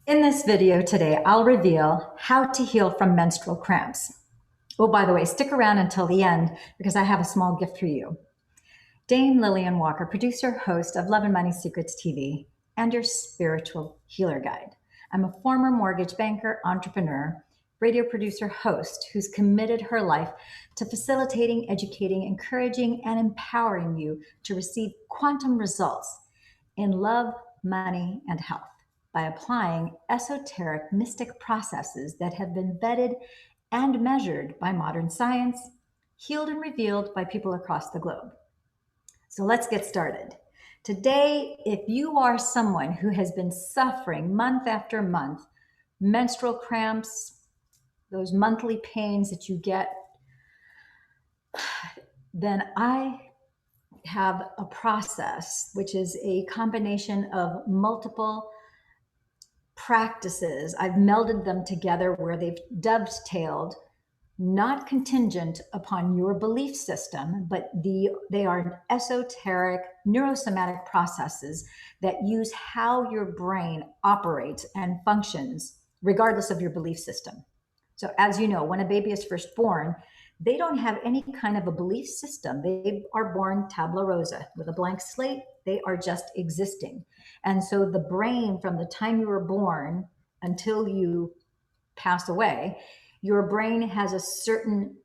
In this video today, I'll reveal how to heal from menstrual cramps. Oh, by the way, stick around until the end because I have a small gift for you. Dame Lillian Walker, producer, host of Love and Money Secrets TV, and your spiritual healer guide. I'm a former mortgage banker, entrepreneur, radio producer, host who's committed her life to facilitating, educating, encouraging, and empowering you to receive quantum results in love, money, and health by applying esoteric mystic processes that have been vetted and measured by modern science, healed and revealed by people across the globe. So let's get started. Today, if you are someone who has been suffering month after month, menstrual cramps, those monthly pains that you get, then I have a process which is a combination of multiple practices. I've melded them together where they've dovetailed, not contingent upon your belief system, but they are esoteric neurosomatic processes that use how your brain operates and functions regardless of your belief system. So as you know, when a baby is first born, they don't have any kind of a belief system. They are born tabula rasa with a blank slate. They are just existing. And so the brain, from the time you were born until you pass away, your brain has a certain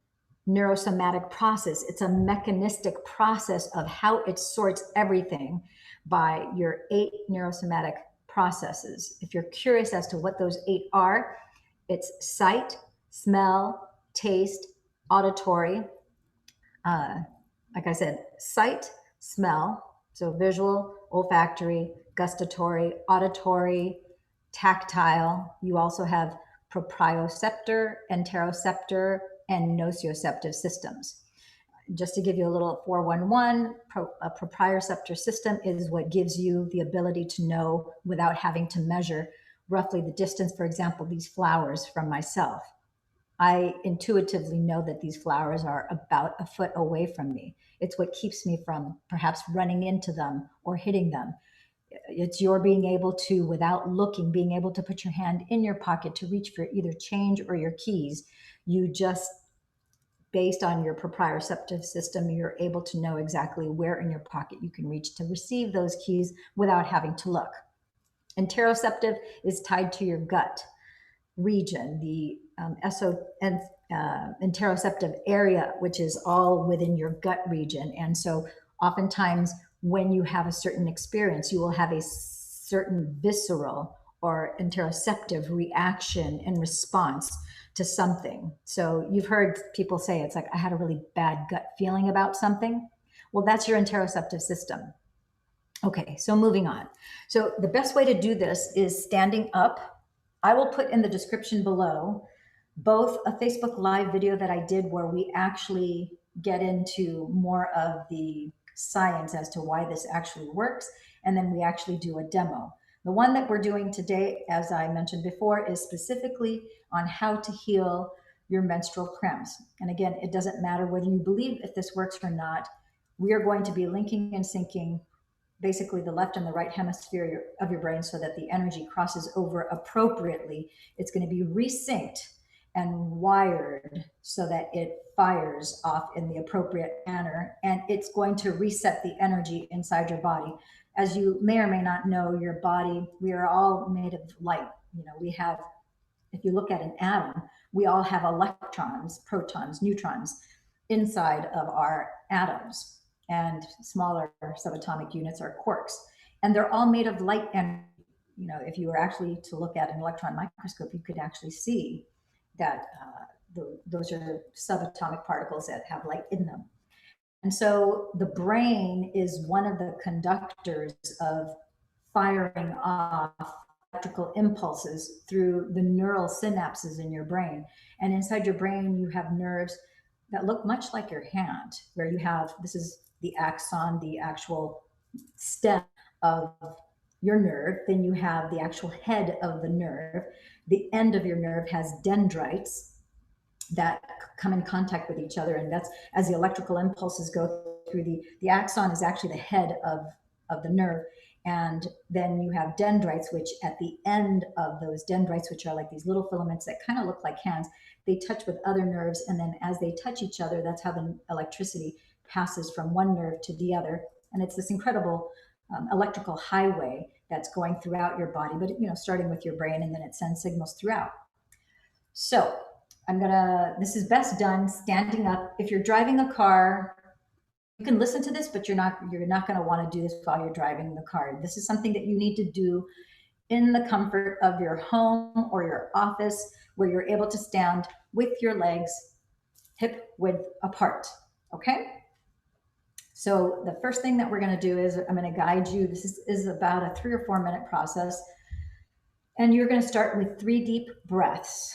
neurosomatic process. It's a mechanistic process of how it sorts everything by your 8 neurosomatic processes. If you're curious as to what those 8 are, it's sight, smell, taste, auditory, like I said, sight, smell, so visual, olfactory, gustatory, auditory, tactile. You also have proprioceptor, enteroceptor, and nociceptive systems. Just to give you a little 411, a proprioceptor system is what gives you the ability to know without having to measure roughly the distance, for example, these flowers from myself. I intuitively know that these flowers are about a foot away from me. It's what keeps me from perhaps running into them or hitting them. It's your being able to, without looking, being able to put your hand in your pocket to reach for either change or your keys. You just, based on your proprioceptive system, you're able to know exactly where in your pocket you can reach to receive those keys without having to look. Interoceptive is tied to your gut region, the interoceptive area, which is all within your gut region. And so oftentimes when you have a certain experience, you will have a certain visceral or interoceptive reaction in response to something. So you've heard people say, it's like, I had a really bad gut feeling about something. Well, that's your interoceptive system. Okay, so moving on. So the best way to do this is standing up. I will put in the description below both a Facebook Live video that I did where we actually get into more of the science as to why this actually works, and then we actually do a demo. The one that we're doing today, as I mentioned before, is specifically on how to heal your menstrual cramps. And again, it doesn't matter whether you believe if this works or not. We are going to be linking and syncing basically the left and the right hemisphere of your brain so that the energy crosses over appropriately. It's going to be resynced and wired so that it fires off in the appropriate manner, and it's going to reset the energy inside your body. As you may or may not know, your body, we are all made of light. You know, we have, if you look at an atom, we all have electrons, protons, neutrons inside of our atoms, and smaller subatomic units are quarks, and they're all made of light. And you know, if you were actually to look at an electron microscope, you could actually see that those are subatomic particles that have light in them. And so the brain is one of the conductors of firing off electrical impulses through the neural synapses in your brain. And inside your brain, you have nerves that look much like your hand, where you have, this is the axon, the actual stem of your nerve. Then you have the actual head of the nerve. The end of your nerve has dendrites that come in contact with each other. And that's as the electrical impulses go through the axon is actually the head of the nerve. And then you have dendrites, which at the end of those dendrites, which are like these little filaments that kind of look like hands, they touch with other nerves. And then as they touch each other, that's how the electricity passes from one nerve to the other. And it's this incredible electrical highway that's going throughout your body, but starting with your brain, and then it sends signals throughout. So this is best done standing up. If you're driving a car, you can listen to this, but you're not going to want to do this while you're driving the car. This is something that you need to do in the comfort of your home or your office, where you're able to stand with your legs hip width apart. Okay? So the first thing that we're going to do is I'm going to guide you. This is about a 3 or 4 minute process. And you're going to start with 3 deep breaths.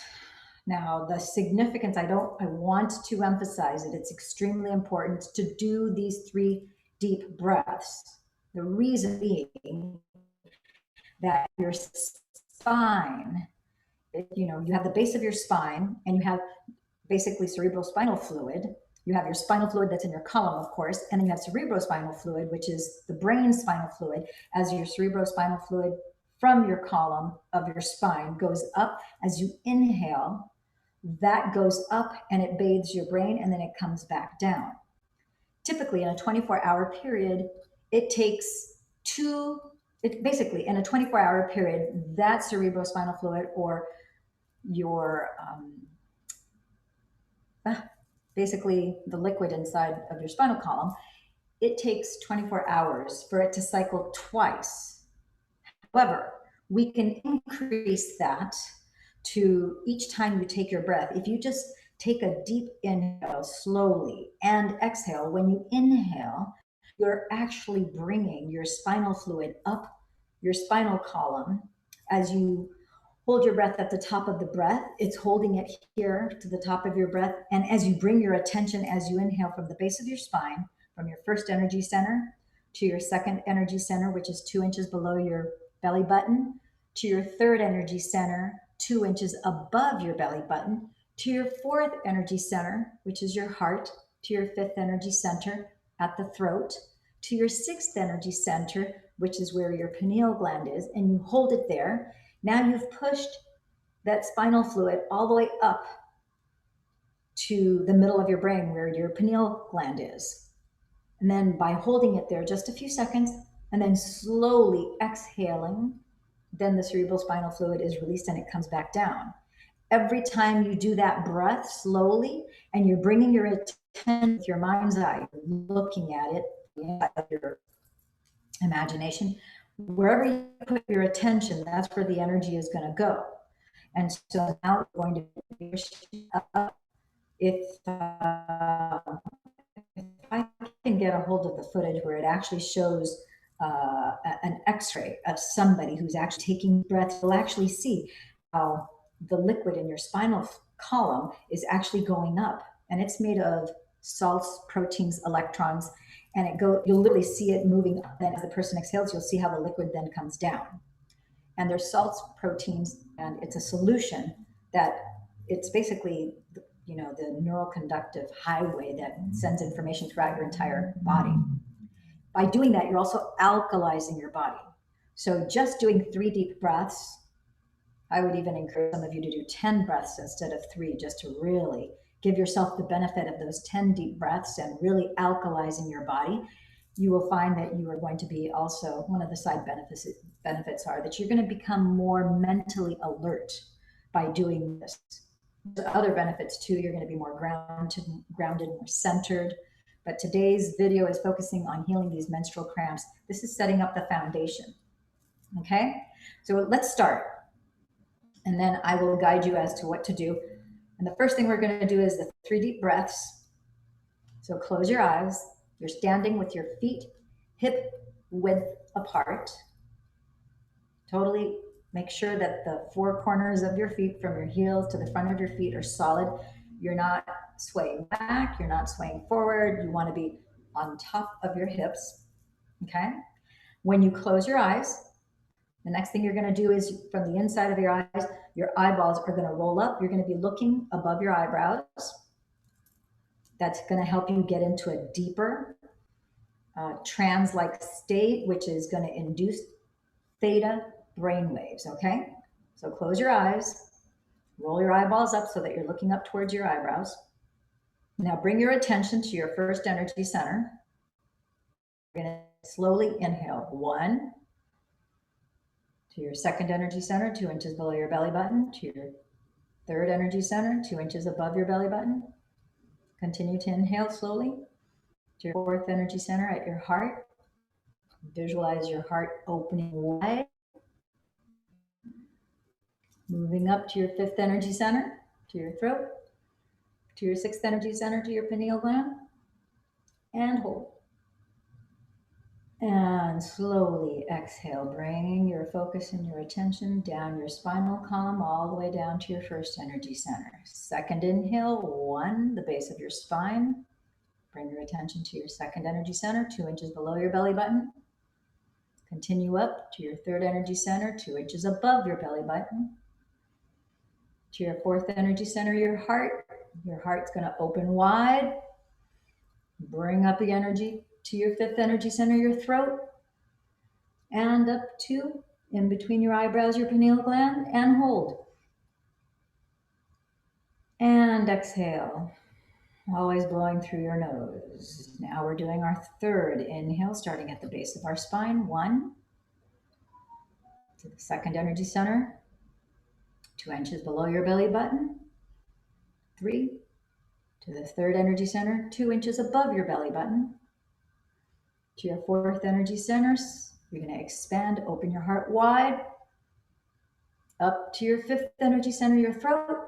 Now, the significance, I want to emphasize it. It's extremely important to do these 3 deep breaths. The reason being that your spine, you have the base of your spine, and you have basically cerebrospinal fluid. You have your spinal fluid that's in your column, of course, and then you have cerebrospinal fluid, which is the brain spinal fluid. As your cerebrospinal fluid from your column of your spine goes up, as you inhale, that goes up and it bathes your brain, and then it comes back down. Typically in a 24-hour period, it takes basically in a 24-hour period, that cerebrospinal fluid, or your basically the liquid inside of your spinal column, it takes 24 hours for it to cycle twice. However, we can increase that to each time you take your breath. If you just take a deep inhale slowly and exhale, when you inhale, you're actually bringing your spinal fluid up your spinal column. As you hold your breath at the top of the breath, it's holding it here to the top of your breath. And as you bring your attention, as you inhale, from the base of your spine, from your first energy center to your second energy center, which is 2 inches below your belly button, to your third energy center, 2 inches above your belly button, to your fourth energy center, which is your heart, to your fifth energy center at the throat, to your sixth energy center, which is where your pineal gland is, and you hold it there. Now you've pushed that spinal fluid all the way up to the middle of your brain where your pineal gland is. And then by holding it there just a few seconds and then slowly exhaling, then the cerebrospinal fluid is released and it comes back down. Every time you do that breath slowly and you're bringing your attention with your mind's eye, you're looking at it, your imagination, wherever you put your attention, that's where the energy is going to go. And so now we're going to if I can get a hold of the footage where it actually shows an x-ray of somebody who's actually taking breaths, you'll actually see how the liquid in your spinal column is actually going up, and it's made of salts, proteins, electrons, and you'll literally see it moving up. Then as the person exhales, you'll see how the liquid then comes down. And there's salts, proteins, and it's a solution that it's basically the neural conductive highway that sends information throughout your entire body. By doing that, you're also alkalizing your body. So just doing 3 deep breaths, I would even encourage some of you to do 10 breaths instead of 3, just to really give yourself the benefit of those 10 deep breaths and really alkalizing your body. You will find that you are going to be also, one of the side benefits are that you're going to become more mentally alert by doing this. There's other benefits too. You're going to be more grounded, more centered. But today's video is focusing on healing these menstrual cramps. This is setting up the foundation. Okay, so let's start. And then I will guide you as to what to do. And the first thing we're going to do is the 3 deep breaths. So close your eyes. You're standing with your feet hip width apart. Totally make sure that the 4 corners of your feet, from your heels to the front of your feet, are solid. You're not swaying back. You're not swaying forward. You want to be on top of your hips. Okay. When you close your eyes, the next thing you're going to do is, from the inside of your eyes, your eyeballs are going to roll up. You're going to be looking above your eyebrows. That's going to help you get into a deeper trance-like state, which is going to induce theta brain waves. Okay, so close your eyes, roll your eyeballs up so that you're looking up towards your eyebrows. Now bring your attention to your first energy center. You're going to slowly inhale 1, to your second energy center, 2 inches below your belly button, to your third energy center, 2 inches above your belly button. Continue to inhale slowly to your fourth energy center at your heart. Visualize your heart opening wide. Moving up to your fifth energy center, to your throat, to your sixth energy center, to your pineal gland, and hold. And slowly exhale, bringing your focus and your attention down your spinal column all the way down to your first energy center. Second inhale, 1, the base of your spine. Bring your attention to your second energy center, 2 inches below your belly button. Continue up to your third energy center, 2 inches above your belly button. To your fourth energy center, your heart. Your heart's going to open wide. Bring up the energy to your fifth energy center, your throat. And up to, in between your eyebrows, your pineal gland, and hold. And exhale, always blowing through your nose. Now we're doing our third inhale, starting at the base of our spine. 1, to the second energy center, 2 inches below your belly button. 3, to the third energy center, 2 inches above your belly button. To your fourth energy center, you're going to expand, open your heart wide. Up to your fifth energy center, your throat.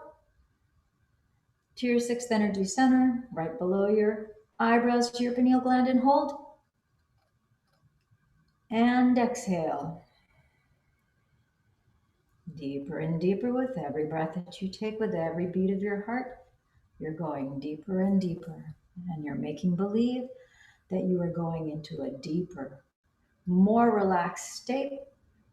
To your sixth energy center, right below your eyebrows, to your pineal gland, and hold. And exhale. Deeper and deeper with every breath that you take, with every beat of your heart. You're going deeper and deeper, and you're making believe that you are going into a deeper, more relaxed state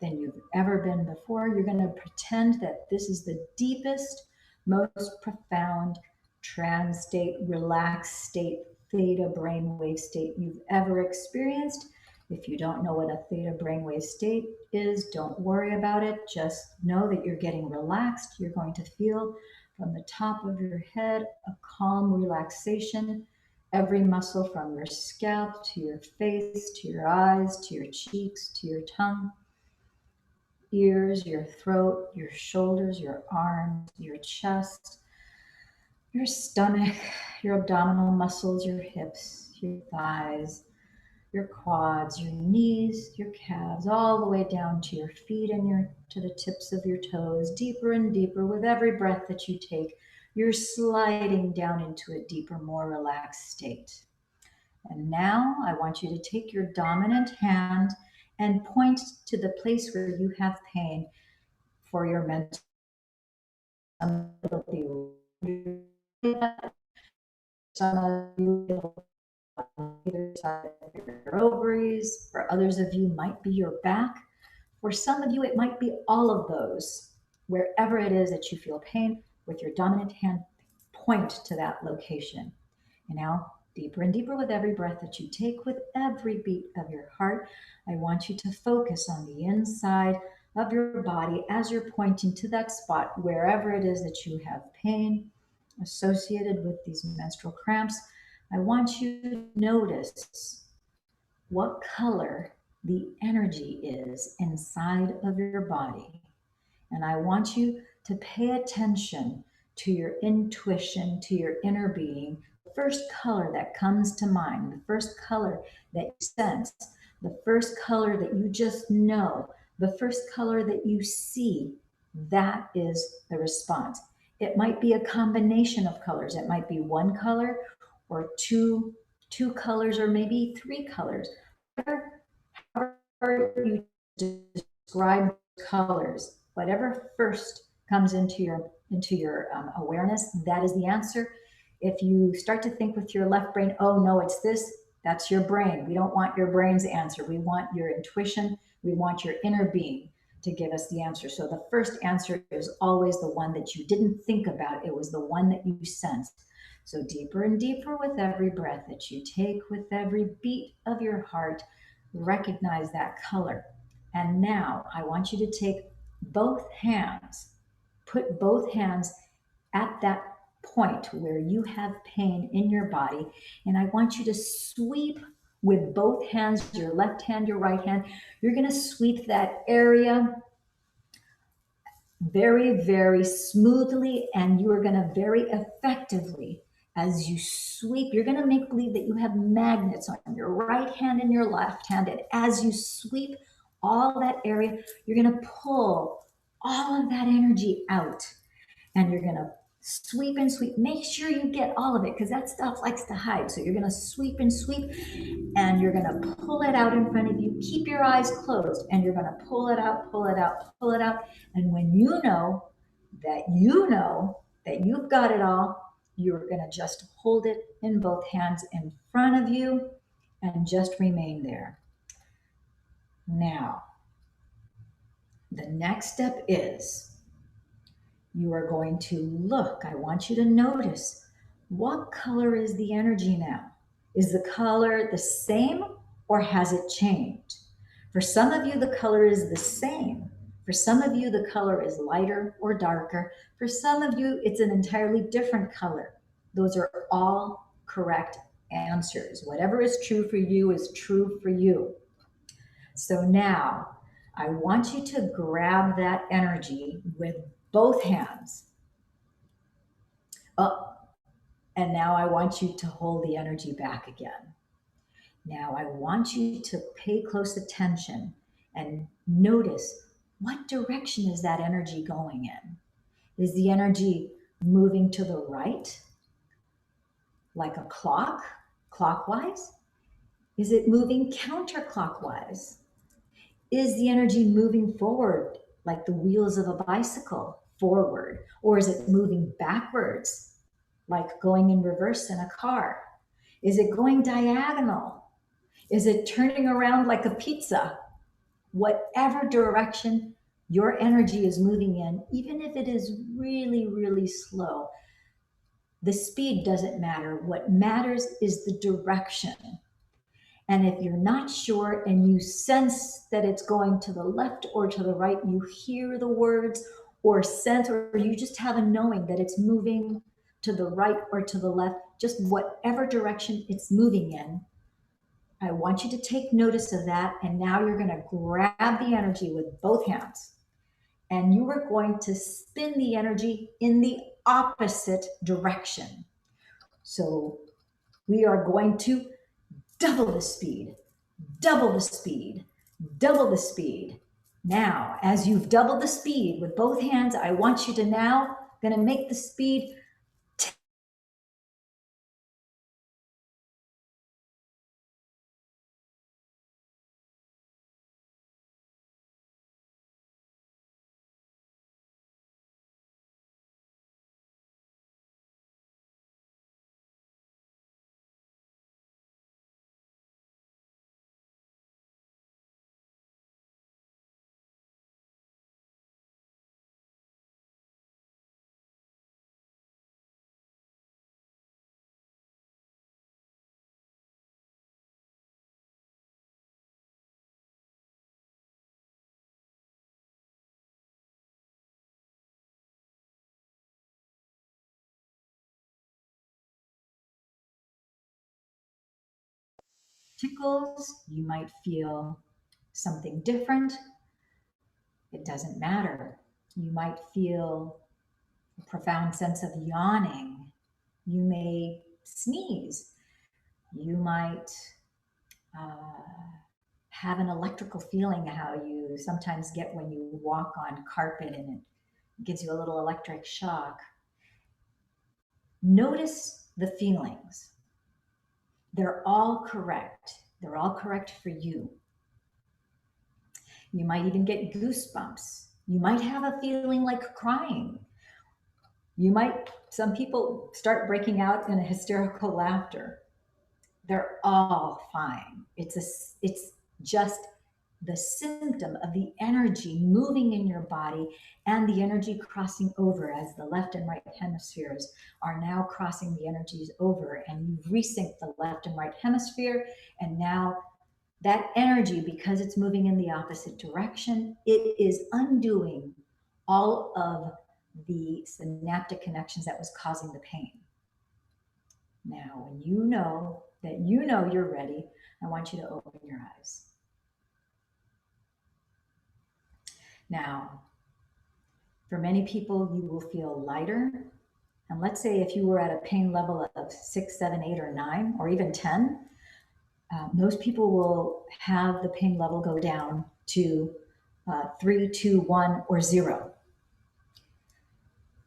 than you've ever been before. You're going to pretend that this is the deepest, most profound trance state, relaxed state, theta brainwave state you've ever experienced. If you don't know what a theta brainwave state is, don't worry about it. Just know that you're getting relaxed. You're going to feel from the top of your head a calm relaxation. Every muscle from your scalp to your face, to your eyes, to your cheeks, to your tongue, ears, your throat, your shoulders, your arms, your chest, your stomach, your abdominal muscles, your hips, your thighs, your quads, your knees, your calves, all the way down to your feet and to the tips of your toes, deeper and deeper with every breath that you take. You're sliding down into a deeper, more relaxed state. And now I want you to take your dominant hand and point to the place where you have pain for your mental. Some of you, some of you on either side of your ovaries. For others of you, might be your back. For some of you, it might be all of those. Wherever it is that you feel pain, with your dominant hand, point to that location. And now, deeper and deeper with every breath that you take, with every beat of your heart, I want you to focus on the inside of your body as you're pointing to that spot, wherever it is that you have pain associated with these menstrual cramps. I want you to notice what color the energy is inside of your body. And I want you to pay attention to your intuition, to your inner being. The first color that comes to mind, the first color that you sense, the first color that you just know, the first color that you see, that is the response. It might be a combination of colors. It might be one color or two colors, or maybe 3 colors. However you describe colors, whatever first comes into your awareness, that is the answer. If you start to think with your left brain, oh no, it's this, that's your brain. We don't want your brain's answer. We want your intuition. We want your inner being to give us the answer. So the first answer is always the one that you didn't think about. It was the one that you sensed. So deeper and deeper with every breath that you take, with every beat of your heart, recognize that color. And now I want you to take both hands, put both hands at that point where you have pain in your body. And I want you to sweep with both hands, your left hand, your right hand. You're going to sweep that area very, very smoothly, and you are going to very effectively, as you sweep, you're going to make believe that you have magnets on your right hand and your left hand. And as you sweep all that area, you're going to pull all of that energy out, and you're going to sweep and sweep. Make sure you get all of it, because that stuff likes to hide. So you're going to sweep and sweep, and you're going to pull it out in front of you. Keep your eyes closed, and you're going to pull it out, pull it out, pull it out. And when you know that you've got it all, you're going to just hold it in both hands in front of you and just remain there. Now, the next step is you are going to look. I want you to notice, what color is the energy now? Is the color the same, or has it changed? For some of you, the color is the same. For some of you, the color is lighter or darker. For some of you, it's an entirely different color. Those are all correct answers. Whatever is true for you is true for you. So now I want you to grab that energy with both hands. Oh, and now I want you to hold the energy back again. Now I want you to pay close attention and notice, what direction is that energy going in? Is the energy moving to the right, like a clock, clockwise? Is it moving counterclockwise? Is the energy moving forward, like the wheels of a bicycle, forward? Or is it moving backwards, like going in reverse in a car? Is it going diagonal? Is it turning around like a pizza? Whatever direction your energy is moving in, even if it is really, really slow, the speed doesn't matter. What matters is the direction. And if you're not sure and you sense that it's going to the left or to the right, you hear the words or sense, or you just have a knowing that it's moving to the right or to the left, just whatever direction it's moving in, I want you to take notice of that. And now you're going to grab the energy with both hands, and you are going to spin the energy in the opposite direction. So we are going to double the speed, double the speed, double the speed. Now, as you've doubled the speed with both hands, I want you to now going to make the speed tickles, you might feel something different. It doesn't matter. You might feel a profound sense of yawning. You may sneeze. You might have an electrical feeling, how you sometimes get when you walk on carpet and it gives you a little electric shock. Notice the feelings. They're all correct. They're all correct for you. You might even get goosebumps. You might have a feeling like crying. Some people start breaking out in a hysterical laughter. They're all fine. It's just the symptom of the energy moving in your body and the energy crossing over as the left and right hemispheres are now crossing the energies over, and you've resynced the left and right hemisphere. And now that energy, because it's moving in the opposite direction, it is undoing all of the synaptic connections that was causing the pain. Now, when you know that you know you're ready, I want you to open your eyes. Now, for many people, you will feel lighter. And let's say if you were at a pain level of 6, 7, 8, or 9, or even 10, most people will have the pain level go down to 3, 2, 1, or 0.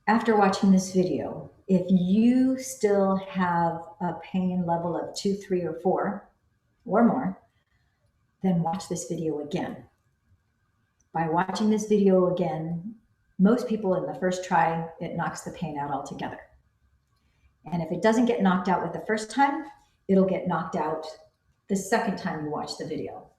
After watching this video, if you still have a pain level of 2, 3, or 4 or more, then watch this video again. By watching this video again, most people in the first try, it knocks the pain out altogether. And if it doesn't get knocked out with the first time, it'll get knocked out the second time you watch the video.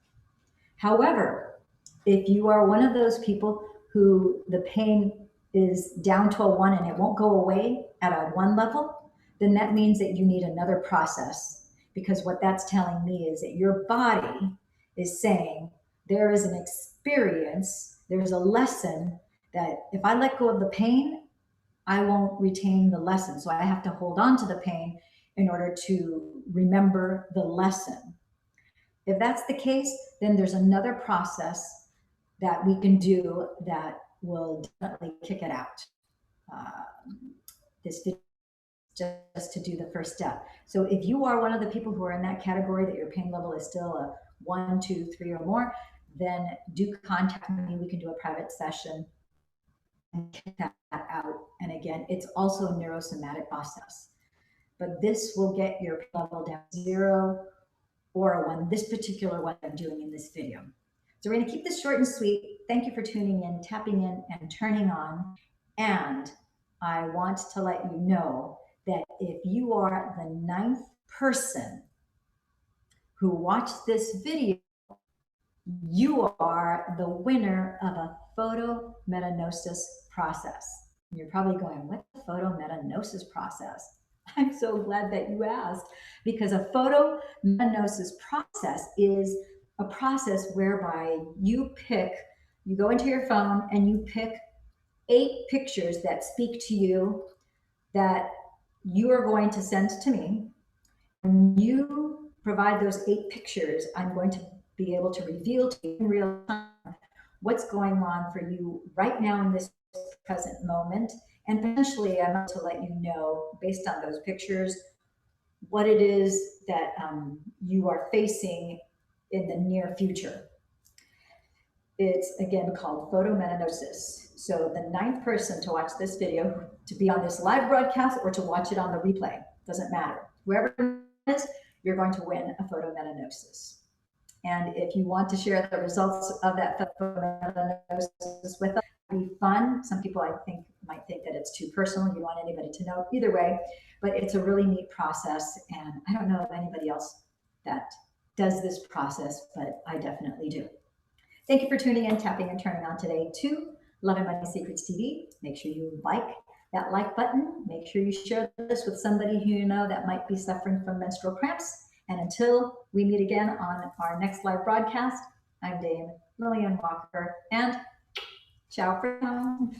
However, if you are one of those people who the pain is down to a 1 and it won't go away at a 1 level, then that means that you need another process, because what that's telling me is that your body is saying there is an experience, there's a lesson that if I let go of the pain, I won't retain the lesson. So I have to hold on to the pain in order to remember the lesson. If that's the case, then there's another process that we can do that will definitely kick it out. This video just to do the first step. So if you are one of the people who are in that category that your pain level is still a 1, 2, 3 or more, then do contact me. We can do a private session and kick that out. And again, it's also a neurosomatic process. But this will get your pain level down to 0 or a 1, this particular one I'm doing in this video. So we're going to keep this short and sweet. Thank you for tuning in, tapping in, and turning on. And I want to let you know that if you are the 9th person who watched this video, you are the winner of a PhotoMetaGnosis process. And you're probably going, what's the PhotoMetaGnosis process? I'm so glad that you asked, because a PhotoMetaGnosis process is a process whereby you go into your phone and you pick 8 pictures that speak to you that you are going to send to me. When you provide those 8 pictures, I'm going to be able to reveal to you in real time what's going on for you right now in this present moment. And potentially I'm going to let you know, based on those pictures, what it is that you are facing in the near future. It's again called PhotoMetaGnosis. So the 9th person to watch this video, to be on this live broadcast or to watch it on the replay, doesn't matter. Whoever it is, you're going to win a PhotoMetaGnosis. And if you want to share the results of that PhotoMetaGnosis with us, it'd be fun. Some people might think that it's too personal. You don't want anybody to know. Either way, but it's a really neat process. And I don't know of anybody else that does this process, but I definitely do. Thank you for tuning in, tapping, and turning on today to Love and Money Secrets TV. Make sure you like that like button. Make sure you share this with somebody who you know that might be suffering from menstrual cramps. And until we meet again on our next live broadcast, I'm Dame Lillian Walker, and ciao for now.